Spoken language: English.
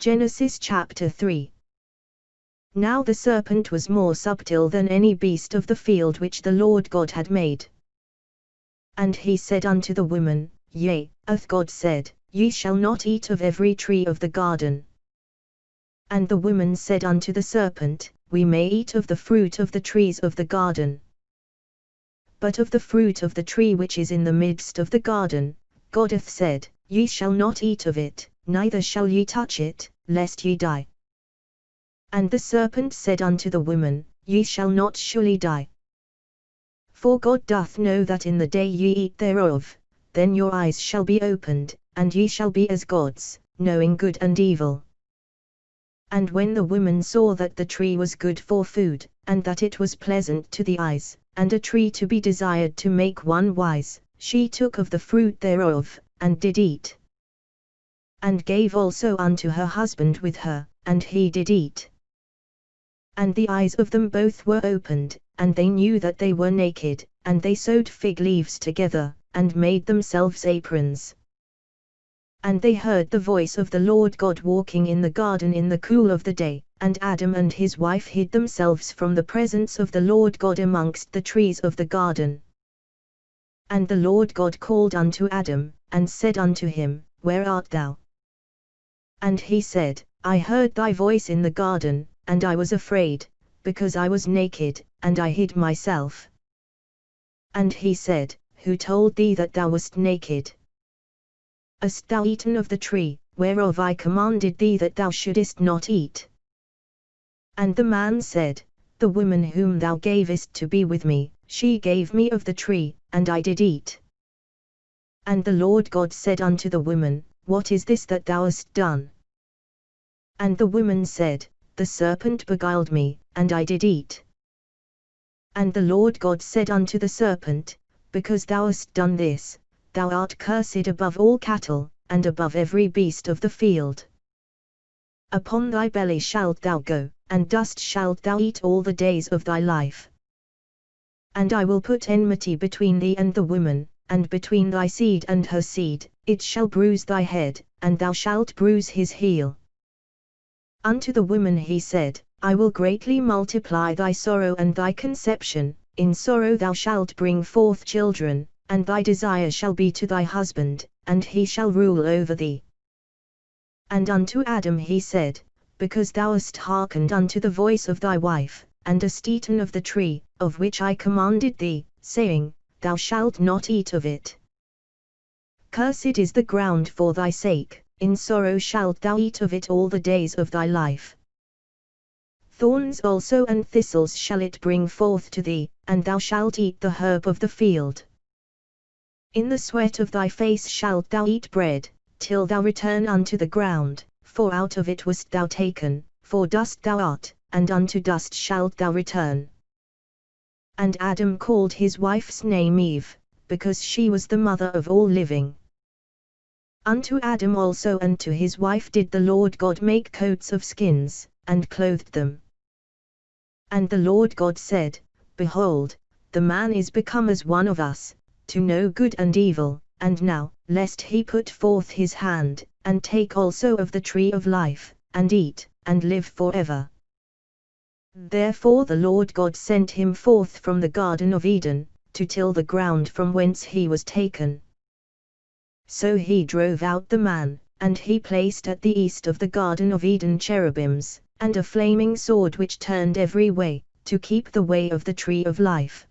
Genesis chapter 3. Now the serpent was more subtil than any beast of the field which the Lord God had made. And he said unto the woman, Yea, hath God said, Ye shall not eat of every tree of the garden. And the woman said unto the serpent, We may eat of the fruit of the trees of the garden. But of the fruit of the tree which is in the midst of the garden, God hath said, Ye shall not eat of it, neither shall ye touch it, lest ye die. And the serpent said unto the woman, Ye shall not surely die. For God doth know that in the day ye eat thereof, then your eyes shall be opened, and ye shall be as gods, knowing good and evil. And when the woman saw that the tree was good for food, and that it was pleasant to the eyes, and a tree to be desired to make one wise, she took of the fruit thereof, and did eat. And gave also unto her husband with her, and he did eat. And the eyes of them both were opened, and they knew that they were naked, and they sewed fig leaves together, and made themselves aprons. And they heard the voice of the Lord God walking in the garden in the cool of the day, and Adam and his wife hid themselves from the presence of the Lord God amongst the trees of the garden. And the Lord God called unto Adam, and said unto him, Where art thou? And he said, I heard thy voice in the garden, and I was afraid, because I was naked, and I hid myself. And he said, Who told thee that thou wast naked? Hast thou eaten of the tree, whereof I commanded thee that thou shouldest not eat? And the man said, The woman whom thou gavest to be with me, she gave me of the tree, and I did eat. And the Lord God said unto the woman, What is this that thou hast done? And the woman said, The serpent beguiled me, and I did eat. And the Lord God said unto the serpent, Because thou hast done this, thou art cursed above all cattle, and above every beast of the field. Upon thy belly shalt thou go, and dust shalt thou eat all the days of thy life. And I will put enmity between thee and the woman, and between thy seed and her seed, it shall bruise thy head, and thou shalt bruise his heel. Unto the woman he said, I will greatly multiply thy sorrow and thy conception, in sorrow thou shalt bring forth children, and thy desire shall be to thy husband, and he shall rule over thee. And unto Adam he said, Because thou hast hearkened unto the voice of thy wife, and hast eaten of the tree, of which I commanded thee, saying, Thou shalt not eat of it. Cursed is the ground for thy sake, in sorrow shalt thou eat of it all the days of thy life. Thorns also and thistles shall it bring forth to thee, and thou shalt eat the herb of the field. In the sweat of thy face shalt thou eat bread, till thou return unto the ground, for out of it wast thou taken, for dust thou art, and unto dust shalt thou return. And Adam called his wife's name Eve, because she was the mother of all living. Unto Adam also and to his wife did the Lord God make coats of skins, and clothed them. And the Lord God said, Behold, the man is become as one of us, to know good and evil, and now, lest he put forth his hand, and take also of the tree of life, and eat, and live forever. Therefore the Lord God sent him forth from the Garden of Eden, to till the ground from whence he was taken. So he drove out the man, and he placed at the east of the Garden of Eden cherubims, and a flaming sword which turned every way, to keep the way of the tree of life.